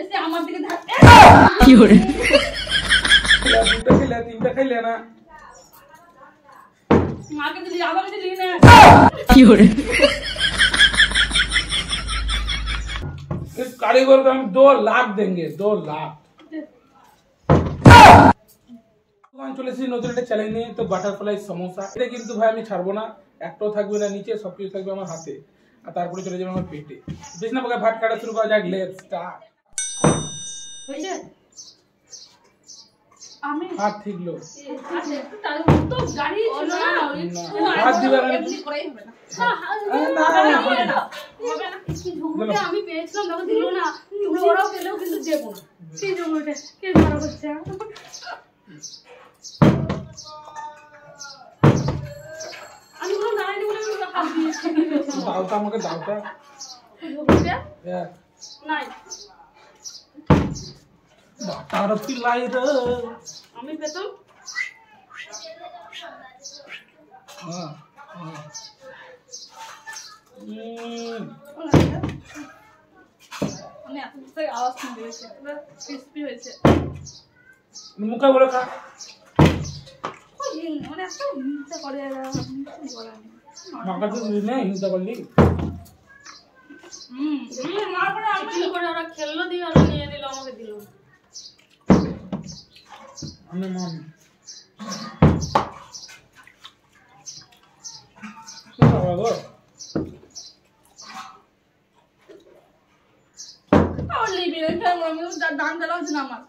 বেশি আমার দিকে ধাক্কা কি করে দুটো খেলে তিনটা খাইলে না মাকে দিলি আমাকে দিলি না কি করে इस कारीगर को हम 2 लाख देंगे 2 लाख দোকান চলেছি নতুন একটা চ্যালেঞ্জ নিয়ে তো বাটারফ্লাই সমোসা এটা কিন্তু ভাই আমি ছাড়বো না একটাও থাকবে না নিচে সবকিছু থাকবে আমার হাতে আর তারপরে চলে যাবে আমার পেটে বেশ না ভাত কাটা শুরু করা যাক লেটস স্টার্ট হইছে আমি হাত ঠিকলো আচ্ছা একটু তার তো গাড়ি ছিল না হাত দিবা না এমনি করাই হবে না হবে না হবে না কি ঝুমুরটা আমি পেয়েছিলাম তখন দিল না ওরাও পেলেও কিন্তু দেবো না সেই ঝুমুরটা কে খারাপ হচ্ছে আমি কোনো দাঁড়াইনি বলে আমি হাত দিয়েছি দাওটা আমাকে দাওটা ঝুমুরটা নাই তার পিলাই রে আমি পেতাম হ্যাঁ আমি এখন থেকে আওয়াজ শুনতে পেয়েছি পুরো ক্রিস্পি হয়েছে মুখে বলে খা মানে এত হিংসা করে মাকা তো দিনে হিংসা করলি মার পরে আমি কি করে ওরা খেললো দিয়ে ওরা নিয়ে দিল আমাকে দিল আমি মান কি খাওয়া গো আর লিবি না কেন আমি দান দিলাম না আমার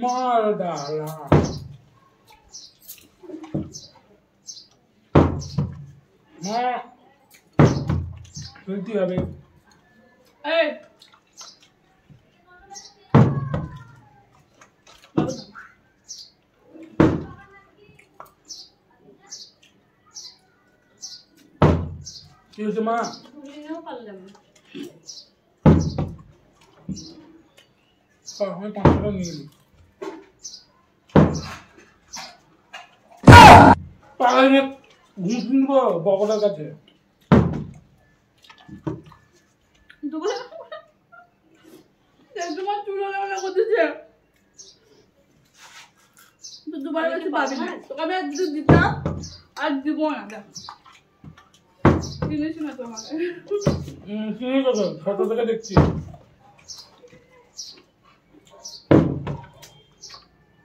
মার ডালা মা তুই হবে এই কি হয়েছে মা ভুলিও পারলাম না আমি 5 টাকা নিয়ে নিই পাগল নিয়ে ঘুম শুনবো বকটার কাছে তোমার চুল না করতেছে তো দুবার বেশি পাবি না তোকে আমি একটু দিতাম আর দিব না দেখ জিনিস না তোমাকে চিনি তোকে ছোট থেকে দেখছি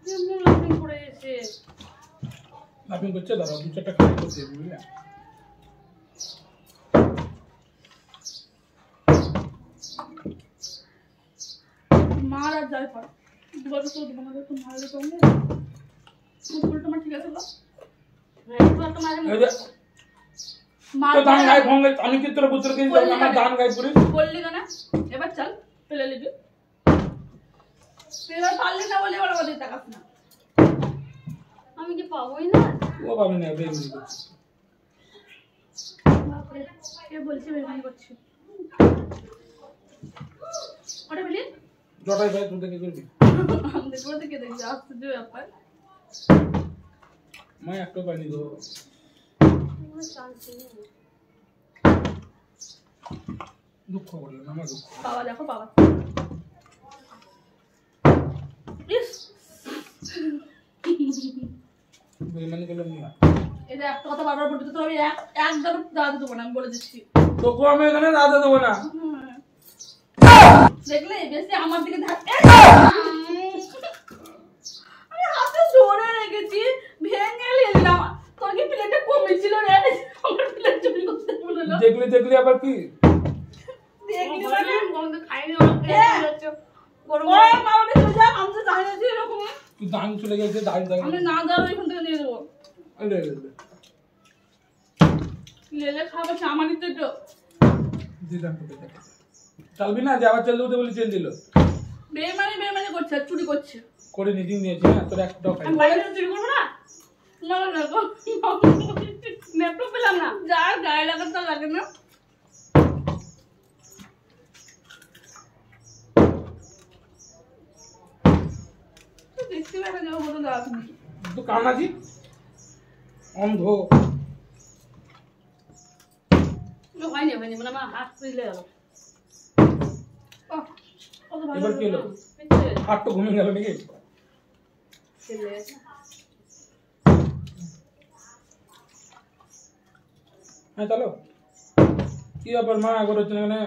কেমন লাফিং করে এসে লাফিং করছে দাদা 2-4টা খাই করতে বুঝলি মার আর যাই পর দুবার তো তোমার তো মারলে তো আমি মুখটা তোমার ঠিক আছে একবার তো মারে এই যে তো দান গায়ে ভঙ্গে আমি কি তোর পুত্রকে আমার দান গায়ে পুরি বললি না এবার চল পেলে নিবি পেলে পারলি না বলে এবার আমাদের টাকা না আমি কি পাবোই না ও পাবি না বেগুনি করছি বাপরে কে বলছে বেমানি করছি ওটা বলি জটাই ভাই তুই দেখে করবি আমি দেখবো থেকে দেখবি আশ্চর্য ব্যাপার মা একটু পানি দো দুঃখ করলেন আমার দুঃখ বাবা দেখো বাবা ইস বেমানি করলাম না এই যে একটা কথা বারবার বলতে তো আমি একদম দাদা দেবো না আমি বলে দিচ্ছি তোকে আমি এখানে দাদা দেবো না দেখলে বেশি আমার দিকে ধাক্কা আমি হাতে জোরে রেখেছি ভেঙে নিলাম তোর কি প্লেটটা কমেছিল রে আমার প্লেট চুরি করতে বললো দেখলি আবার কি দেখলি মানে গন্ধ খাইনি ওকে গরম গরম মাওনে চলে যা আমি তো জানি না যে এরকম তুই দান চলে গেছে দান আমি না দাও এখান থেকে নিয়ে দেবো আরে লেলে খাবো আমারই তো এটা দিদান তোকে দেখে চলবি না যে আবার চল দিতে বলি চল দিল বেমানি করছে আর চুরি করছে করে নিজেই নিয়েছি না তোর একটাও খাই আমি বাইরে চুরি করবো না না না গো নেটও পেলাম না যার গায়ে লাগাতে লাগে না দেখতে পাবে না বলো দাও তুমি তো কানাজি অন্ধ হয়নি মানে আমার হাত পিলে গেল এবার কি হলো হাত তো ঘুমিয়ে গেল নাকি হ্যাঁ চলো কি ব্যাপার মা একবার হচ্ছে না মানে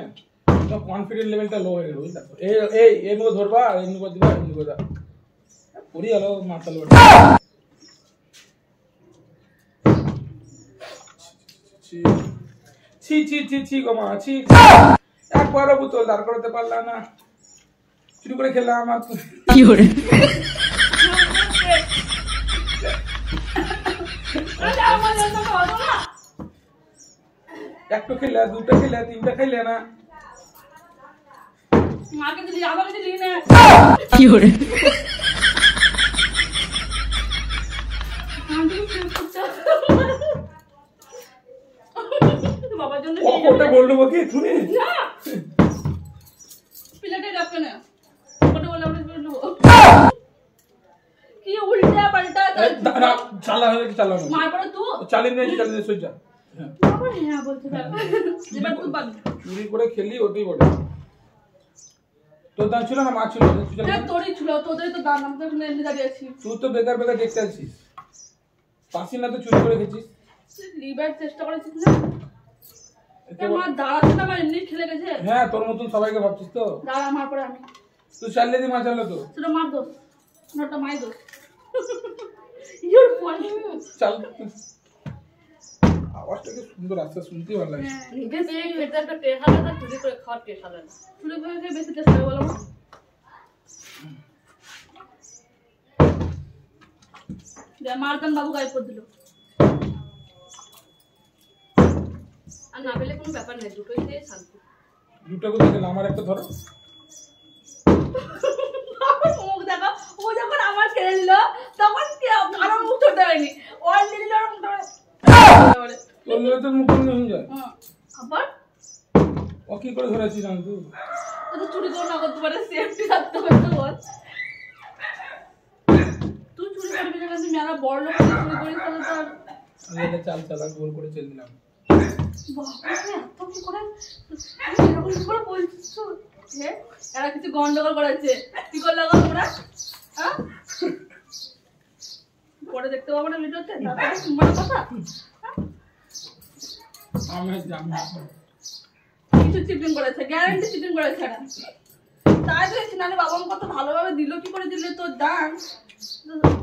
কনফিডেন্স লেভেলটা লো হয়ে গেল বুঝলা এই মুখে ধরবা আর এই মুখে দিবা এই মুখে দাও পড়ি গেল মাথা লোট ছি ছি ছি ছি গো মা ছি একবারও বোতল দাঁড় করাতে পারলা না চুরি করে খেলাম আর Fiore, একটা খেলে দুটো খেলে তিনটা খেলে না মাকে দিলি আমাকে দিলি না Fiore, বাবার জন্য ওটা বললো কি তুমি না প্লেটে রাখবে না ওটা বলে আমরা করে নেবো কি উল্টা পাল্টা না চালা হয়ে চালা মার পড়ে তুই চালিয়ে সোজা বাবা হ্যাঁ বলতে থাক এবার তুই বাদ চুরি করে খেলি ওটাই বলে তোর দাম ছিল না মা ছিল হ্যাঁ তোরই ছিল তোদেরই তো দাম আমাদের এখানে এমনি দাঁড়িয়ে আছি তুই তো বেকার বেকার দেখতে আছিস পাশি না তো চুরি করে খেয়েছিস লিবার চেষ্টা করেছিস না মা দাঁড়াচ্ছে না আমার এমনি খেলে গেছে হ্যাঁ তোর মতন সবাইকে ভাবছিস তো দাঁড়া মার পরে আমি তুই চালিয়ে দি মা চালো তো সেটা মার দোষ নটা মাই দোষ ইউর ফোন চাল আওয়াজটা কি সুন্দর আসছে শুনতেই ভালো লাগে নিজে দিয়ে খেতে একটা টেস্ট আলাদা চুরি করে খাওয়ার টেস্ট আলাদা চুরি করে খেয়ে বেশি টেস্ট হবে বলো মা মারদান বাবু গায়ে করে দিল আর না পেলে কোনো ব্যাপার নেই দুটোই দিয়ে শান্তি দুটো করে গেল আমার একটা ধরো মুখ দেখো ও যখন আমার ছেড়ে দিল তখন কি আমার মুখ ছোট হয়নি ওর দিল আর মুখ তোর মেয়ে তো মুখ নিয়ে যায় আবার ও কি করে ধরেছিস আমি তুই তো চুরি করে না করতে পারে সেফটি রাখতে হবে তো বল তুই চুরি করবি না কিন্তু মেলা বড় লোক চুরি করিস তাহলে তো আমি এটা চাল চালা গোল করে চেল দিলাম বাবা এত কি করে এরকম কি করে বলছিস তো হ্যাঁ এরা কিছু গন্ডগোল করেছে কি করে লাগাও তোমরা হ্যাঁ পরে দেখতে পাবো না ভিডিওতে তারপরে তোমার কথা আমি জানি কিছু চিটিং করেছে গ্যারান্টি চিটিং করেছে না তাই তো এসে নালে বাবা কত ভালোভাবে দিল কি করে দিলে তোর দান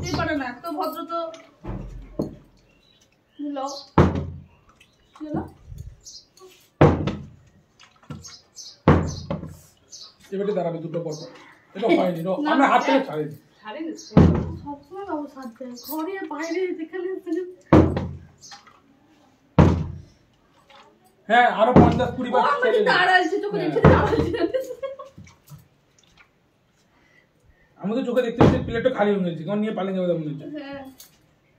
দিতে পারে না তো ভদ্র তো দিল দিল এবারে দাঁড়াবে দুটো পর এটা হয়নি আমরা হাত থেকে ছাড়িনি ছাড়িনি সবসময় বাবু সাথ দেয় ঘরে বাইরে যেখানে হ্যাঁ আরো 50-20 বার ছেড়ে দাঁড়াইছে তোকে দেখে দাঁড়াইছে আমি তো চোখে দেখতে পাচ্ছি প্লেটটা খালি হয়ে গেছে কোন নিয়ে পালিয়ে যাবে মনে হচ্ছে হ্যাঁ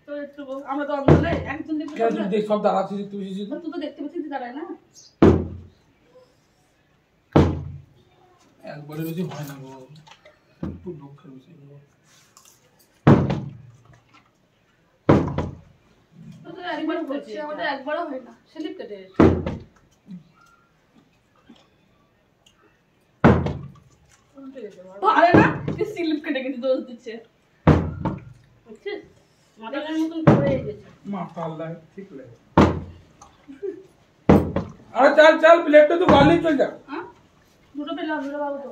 তো একটু আমরা তো অন্ধলে একজন দেখতে কেন তুই দেখ সব দাঁড়াচ্ছিস তুই তুই তো দেখতে পাচ্ছিস দাঁড়ায় না একবারে বেশি হয় না গো একটু দুঃখের বিষয় গো তো একবার করছি আমাদের একবারও হয় না স্লিপ কেটে পারে না কি স্লিপ কেটে কেটে দোষ দিচ্ছে বুঝছিস মাথার মতন পড়ে গেছে মাথা আল্লাহ ঠিক লাগে আরে চল চল প্লেটটা তো গালি চল যা হ্যাঁ দুটো পেলাম দুটো বাবু তো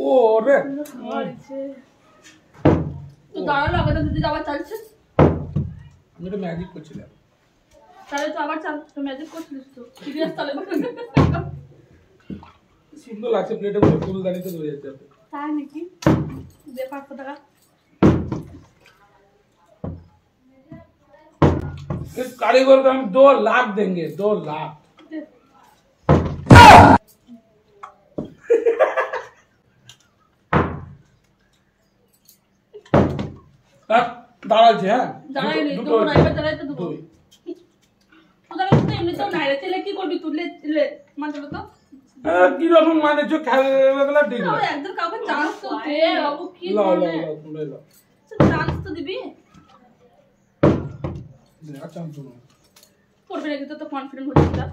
ও রে তো দাঁড়ালো আগে তো দিদি আবার চালছিস আমি তো ম্যাজিক করছিলাম তাহলে তো আবার চাল তো ম্যাজিক করছিস তো সিরিয়াস তাহলে সুন্দর লাগছে প্লেটে পুরো ফুলদানিতে ধরে যাচ্ছে তাই নাকি দে 500 টাকা इस कारीगर को हम 2 लाख देंगे 2 लाख দাঁড়াচ্ছে হ্যাঁ দাঁড়াই নেই তো এবার দাঁড়াইতে দেবো তো দাঁড়াই তো এমনি তো নাই রে ছেলে কি করবি তুই লে মানে তো কি রকম মানে যে খেলা ঠিক না একদম কাউকে চান্স তো দে বাবু কি লাও মানে লাও তোমরা লাও চান্স তো দিবি আচ্ছা আমি শুনো করবে নাকি তো কনফিডেন্ট হচ্ছিস না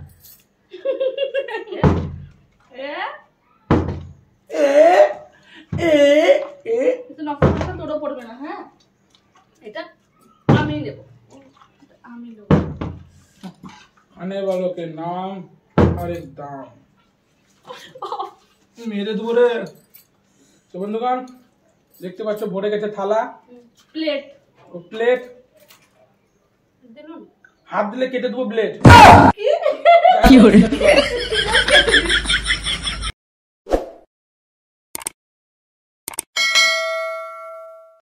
তোরও পড়বে না, হ্যাঁ? এটা আমি নেবো, আমি নেবো। आने वालों के नाम और एक दाम मेरे दूरे तो बंधुगण देखते पाচ্ছ ভরে গেছে থালা প্লেট ও প্লেট দিলুন হাত দিলে কেটে দেবো ব্লেড কি hore